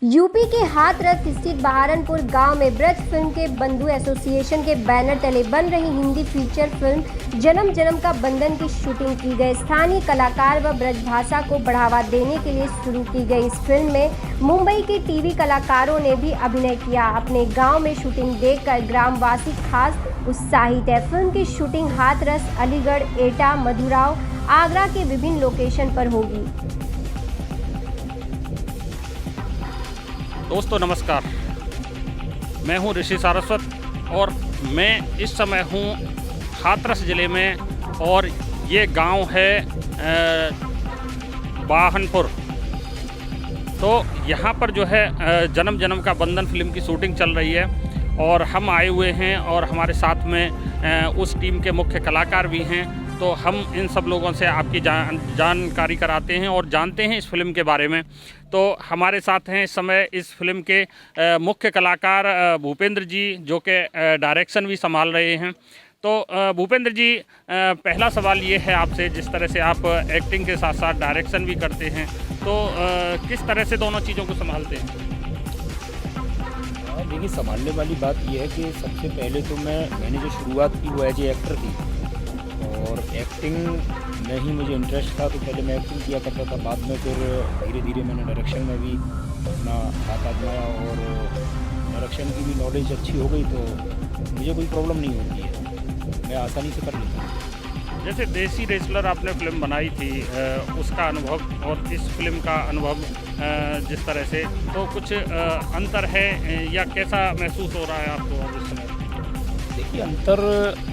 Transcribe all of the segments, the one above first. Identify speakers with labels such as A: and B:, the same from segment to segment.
A: UP के हाथरस स्थित बहारनपुर गांव में ब्रज फिल्म के बंधु एसोसिएशन के बैनर तले बन रही हिंदी फीचर फिल्म जन्म जन्म का बंधन की शूटिंग की गई। स्थानीय कलाकार व ब्रज भाषा को बढ़ावा देने के लिए शुरू की गई इस फिल्म में मुंबई के टीवी कलाकारों ने भी अभिनय किया। अपने गाँव में शूटिंग देखकर ग्रामवासी खास उत्साहित है। फिल्म की शूटिंग हाथरस, अलीगढ़, एटा, मधुराव, आगरा के विभिन्न लोकेशन पर होगी।
B: दोस्तों नमस्कार, मैं हूं ऋषि सारस्वत और मैं इस समय हूं हाथरस ज़िले में और ये गांव है बाहनपुर। तो यहाँ पर जो है जन्म जन्म का बंधन फिल्म की शूटिंग चल रही है और हम आए हुए हैं और हमारे साथ में उस टीम के मुख्य कलाकार भी हैं। तो हम इन सब लोगों से आपकी जानकारी कराते हैं और जानते हैं इस फिल्म के बारे में। तो हमारे साथ हैं इस समय इस फिल्म के मुख्य कलाकार भूपेंद्र जी, जो कि डायरेक्शन भी संभाल रहे हैं। तो भूपेंद्र जी, पहला सवाल ये है आपसे, जिस तरह से आप एक्टिंग के साथ साथ डायरेक्शन भी करते हैं, तो किस तरह से दोनों चीज़ों को संभालते हैं?
C: देखिए, संभालने वाली बात यह है कि सबसे पहले तो मैंने जो शुरुआत की वो एज ए एक्टर थी और एक्टिंग में ही मुझे इंटरेस्ट था। तो पहले मैं एक्टिंग किया करता था, बाद में फिर धीरे धीरे मैंने डायरेक्शन में भी अपना हाथ आजमाया और डायरेक्शन की भी नॉलेज अच्छी हो गई तो मुझे कोई प्रॉब्लम नहीं होती है, मैं आसानी से कर लेता हूँ।
B: जैसे देसी रेसलर आपने फिल्म बनाई थी, उसका अनुभव और इस फिल्म का अनुभव जिस तरह से, तो कुछ अंतर है या कैसा महसूस हो रहा है आपको अब इस समय?
C: देखिए, अंतर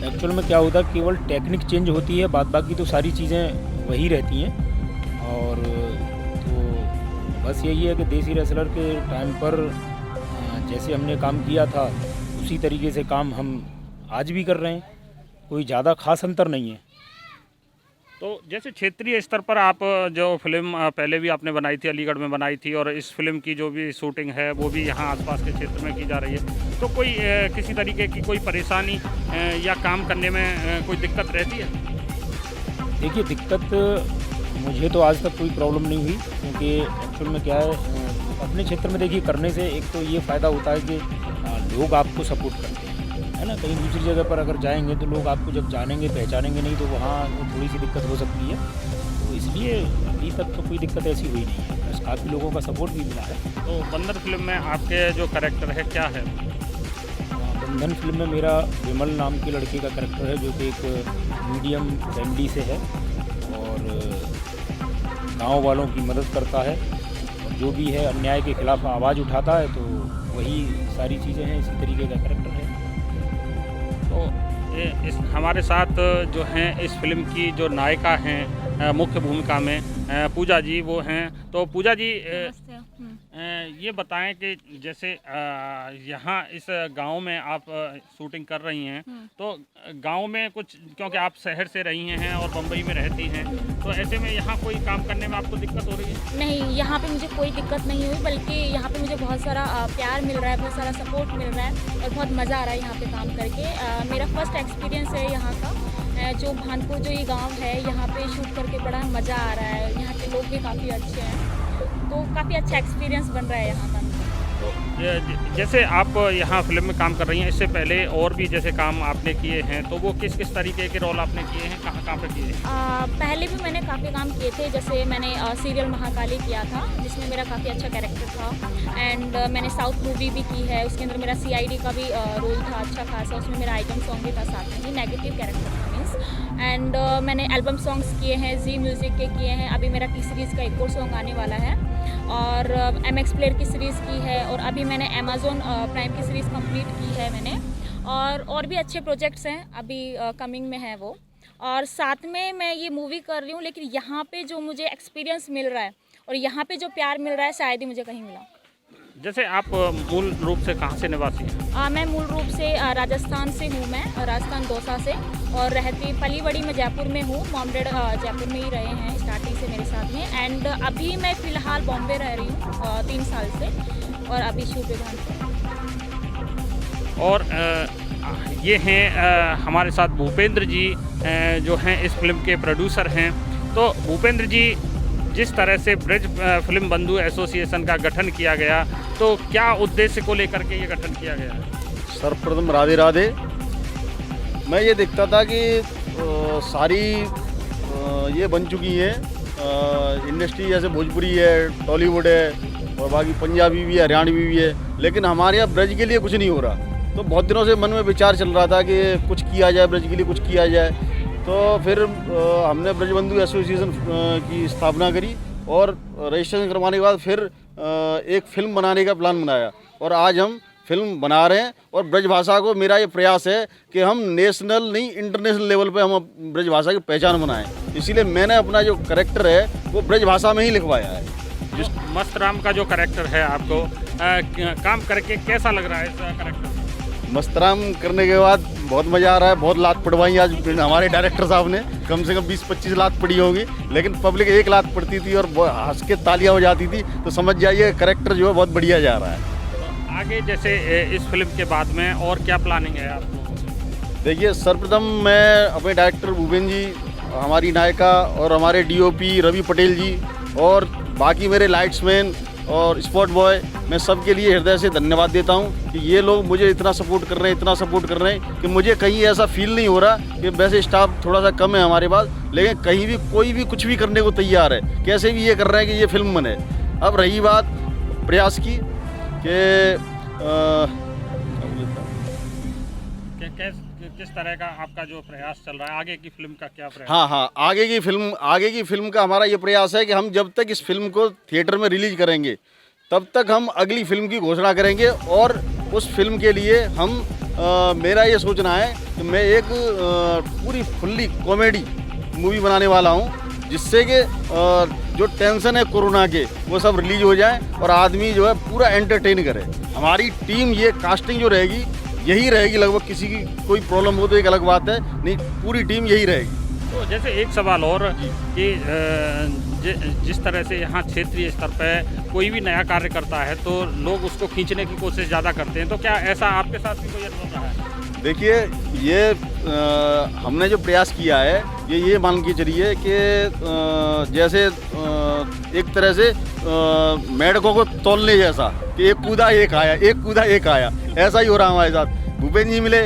C: एक्चुअल में क्या होता है, केवल टेक्निक चेंज होती है, बाद बाकी तो सारी चीज़ें वही रहती हैं। और तो बस यही है कि देसी रेसलर के टाइम पर जैसे हमने काम किया था उसी तरीके से काम हम आज भी कर रहे हैं, कोई ज़्यादा खास अंतर नहीं है।
B: तो जैसे क्षेत्रीय स्तर पर आप जो फिल्म पहले भी आपने बनाई थी, अलीगढ़ में बनाई थी, और इस फिल्म की जो भी शूटिंग है वो भी यहाँ आसपास के क्षेत्र में की जा रही है, तो कोई किसी तरीके की कोई परेशानी या काम करने में कोई दिक्कत रहती है?
C: देखिए, दिक्कत मुझे तो आज तक कोई प्रॉब्लम नहीं हुई, क्योंकि एक्चुअल में क्या है, अपने क्षेत्र में देखिए करने से एक तो ये फ़ायदा होता है कि लोग आपको सपोर्ट करते हैं, है ना। कहीं दूसरी जगह पर अगर जाएंगे तो लोग आपको जब जानेंगे पहचानेंगे नहीं, तो वहाँ थोड़ी सी दिक्कत हो सकती है। तो इसलिए अभी तक तो कोई दिक्कत ऐसी हुई नहीं है, बस काफ़ी लोगों का सपोर्ट भी मिला है।
B: तो बंधन फिल्म में आपके जो कैरेक्टर है क्या है?
C: बंधन फिल्म में मेरा विमल नाम के लड़के का कैरेक्टर है, जो कि एक मीडियम फैमिली से है और गाँव वालों की मदद करता है और जो भी है अन्याय के खिलाफ आवाज़ उठाता है। तो वही सारी चीज़ें हैं, इसी तरीके का कैरेक्टर है।
B: तो इस हमारे साथ जो हैं इस फिल्म की जो नायिका हैं मुख्य भूमिका में पूजा जी वो हैं। तो पूजा जी, ये बताएं कि जैसे यहाँ इस गांव में आप शूटिंग कर रही हैं, तो गांव में कुछ, क्योंकि आप शहर से रही हैं और बम्बई में रहती हैं, तो ऐसे में यहाँ कोई काम करने में आपको दिक्कत हो रही है?
D: नहीं, यहाँ पे मुझे कोई दिक्कत नहीं हुई, बल्कि यहाँ पे मुझे बहुत सारा प्यार मिल रहा है, बहुत सारा सपोर्ट मिल रहा है और बहुत मज़ा आ रहा है यहाँ पे काम करके। मेरा फर्स्ट एक्सपीरियंस है यहाँ का, जो भानपुर जो ये गाँव है, यहाँ पे शूट करके बड़ा मज़ा आ रहा है। यहाँ के लोग भी काफ़ी अच्छे हैं, तो काफ़ी अच्छा एक्सपीरियंस बन रहा है यहाँ का।
B: तो जैसे आप यहाँ फिल्म में काम कर रही हैं, इससे पहले और भी जैसे काम आपने किए हैं, तो वो किस किस तरीके के रोल आपने किए हैं, कहाँ कहाँ पे किए हैं?
D: पहले भी मैंने काफ़ी काम किए थे। जैसे मैंने सीरियल महाकाली किया था, जिसमें मेरा काफ़ी अच्छा कैरेक्टर था। एंड मैंने साउथ मूवी भी की है, उसके अंदर मेरा CID का भी रोल था अच्छा खासा, उसमें मेरा आइटम सॉन्ग भी था साथ में, ही नेगेटिव कैरेक्टर था मीन्स। एंड मैंने एल्बम सॉन्ग्स किए हैं, जी म्यूज़िक के किए हैं। अभी मेरा T सीरीज़ का एक और सॉन्ग आने वाला है और MX प्लेयर की सीरीज़ की है और अभी मैंने Amazon प्राइम की सीरीज़ कंप्लीट की है मैंने। और भी अच्छे प्रोजेक्ट्स हैं अभी कमिंग में है वो। और साथ में मैं ये मूवी कर रही हूँ, लेकिन यहाँ पे जो मुझे एक्सपीरियंस मिल रहा है और यहाँ पे जो प्यार मिल रहा है शायद ही मुझे कहीं मिला।
B: जैसे आप मूल रूप से कहाँ से निवासी हैं?
D: मैं मूल रूप से राजस्थान से हूँ, मैं राजस्थान दौसा से, और रहती पलीवड़ी में जयपुर में हूँ। मॉम डैड जयपुर में ही रहे हैं स्टार्टिंग से मेरे साथ में। एंड अभी मैं फ़िलहाल बॉम्बे रह रही हूँ 3 साल से, और अभी शूट पे भानपुर।
B: और ये हैं हमारे साथ भूपेंद्र जी, जो हैं इस फिल्म के प्रोड्यूसर हैं। तो भूपेंद्र जी, जिस तरह से ब्रज फिल्म बंधु एसोसिएशन का गठन किया गया, तो क्या उद्देश्य को लेकर के ये गठन किया गया है?
E: सर्वप्रथम राधे राधे। मैं ये देखता था कि सारी ये बन चुकी हैं इंडस्ट्री, जैसे भोजपुरी है, टॉलीवुड है और बाकी पंजाबी भी है, हरियाणवी भी है, लेकिन हमारे यहाँ ब्रज के लिए कुछ नहीं हो रहा। तो बहुत दिनों से मन में विचार चल रहा था कि कुछ किया जाए, ब्रज के लिए कुछ किया जाए। तो फिर हमने ब्रजबंधु एसोसिएशन की स्थापना करी और रजिस्ट्रेशन करवाने के बाद फिर एक फिल्म बनाने का प्लान बनाया और आज हम फिल्म बना रहे हैं। और ब्रज भाषा को मेरा ये प्रयास है कि हम नेशनल नहीं इंटरनेशनल लेवल पे हम ब्रज भाषा की पहचान बनाएं। इसीलिए मैंने अपना जो कैरेक्टर है वो ब्रज भाषा में ही लिखवाया है।
B: जिस मस्तराम का जो कैरेक्टर है, आपको काम करके कैसा लग रहा है इस कैरेक्टर?
E: मस्तराम करने के बाद बहुत मज़ा आ रहा है। बहुत लात पड़वाई आज हमारे डायरेक्टर साहब ने, कम से कम 20-25 लात पड़ी होगी, लेकिन पब्लिक एक लात पड़ती थी और हंस के तालियां हो जाती थी। तो समझ जाइए कैरेक्टर जो है बहुत बढ़िया जा रहा है।
B: आगे जैसे इस फिल्म के बाद में और क्या प्लानिंग है आपको?
E: देखिए, सर्वप्रथम मैं अपने डायरेक्टर भूपेन जी, हमारी नायिका और हमारे डीओपी रवि पटेल जी और बाकी मेरे लाइट्समैन और स्पॉट बॉय, मैं सबके लिए हृदय से धन्यवाद देता हूं कि ये लोग मुझे इतना सपोर्ट कर रहे हैं, इतना सपोर्ट कर रहे हैं कि मुझे कहीं ऐसा फील नहीं हो रहा कि वैसे स्टाफ थोड़ा सा कम है हमारे पास, लेकिन कहीं भी कोई भी कुछ भी करने को तैयार है। कैसे भी ये कर रहे हैं कि ये फिल्म बने। अब रही बात प्रयास की कि
B: किस तरह का आपका जो प्रयास चल रहा है, आगे की फिल्म का क्या प्रयास?
E: हाँ, आगे की फिल्म का हमारा ये प्रयास है कि हम जब तक इस फिल्म को थिएटर में रिलीज करेंगे तब तक हम अगली फिल्म की घोषणा करेंगे। और उस फिल्म के लिए हम मेरा ये सोचना है कि मैं एक पूरी फुल्ली कॉमेडी मूवी बनाने वाला हूँ, जिससे कि जो टेंशन है कोरोना के वो सब रिलीज हो जाए और आदमी जो है पूरा एंटरटेन करे। हमारी टीम ये कास्टिंग जो रहेगी यही रहेगी लगभग, किसी की कोई प्रॉब्लम हो तो एक अलग बात है, नहीं पूरी टीम यही रहेगी।
B: तो जैसे एक सवाल और कि जिस तरह से यहाँ क्षेत्रीय स्तर पर कोई भी नया कार्य करता है तो लोग उसको खींचने की कोशिश ज़्यादा करते हैं, तो क्या ऐसा आपके साथ भी कोई अनुभव रहा है?
E: देखिए, ये हमने जो प्रयास किया है ये मान के चलिए कि जैसे एक तरह से मेढकों को तोलने जैसा कि एक कूदा एक आया, एक कूदा एक आया, ऐसा ही हो रहा हमारे साथ। भूपेन जी मिले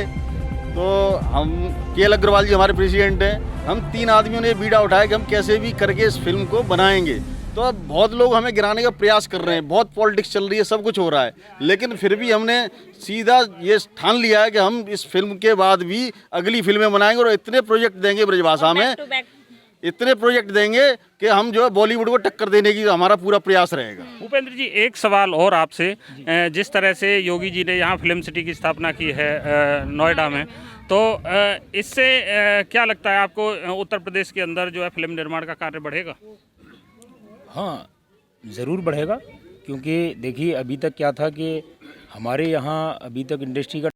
E: तो हम के.एल. अग्रवाल जी हमारे प्रेसिडेंट हैं, हम 3 आदमियों ने बीड़ा उठाया कि हम कैसे भी करके इस फिल्म को बनाएंगे। तो अब बहुत लोग हमें गिराने का प्रयास कर रहे हैं, बहुत पॉलिटिक्स चल रही है, सब कुछ हो रहा है, लेकिन फिर भी हमने सीधा ये ठान लिया है कि हम इस फिल्म के बाद भी अगली फिल्में बनाएंगे और इतने प्रोजेक्ट देंगे ब्रजभाषा में, इतने प्रोजेक्ट देंगे कि हम जो है बॉलीवुड को टक्कर देने की हमारा पूरा प्रयास रहेगा।
B: भूपेंद्र जी, एक सवाल और आपसे, जिस तरह से योगी जी ने यहाँ फिल्म सिटी की स्थापना की है नोएडा में, तो इससे क्या लगता है आपको उत्तर प्रदेश के अंदर जो है फिल्म निर्माण का कार्य बढ़ेगा?
C: हाँ, ज़रूर बढ़ेगा, क्योंकि देखिए अभी तक क्या था कि हमारे यहाँ अभी तक इंडस्ट्री का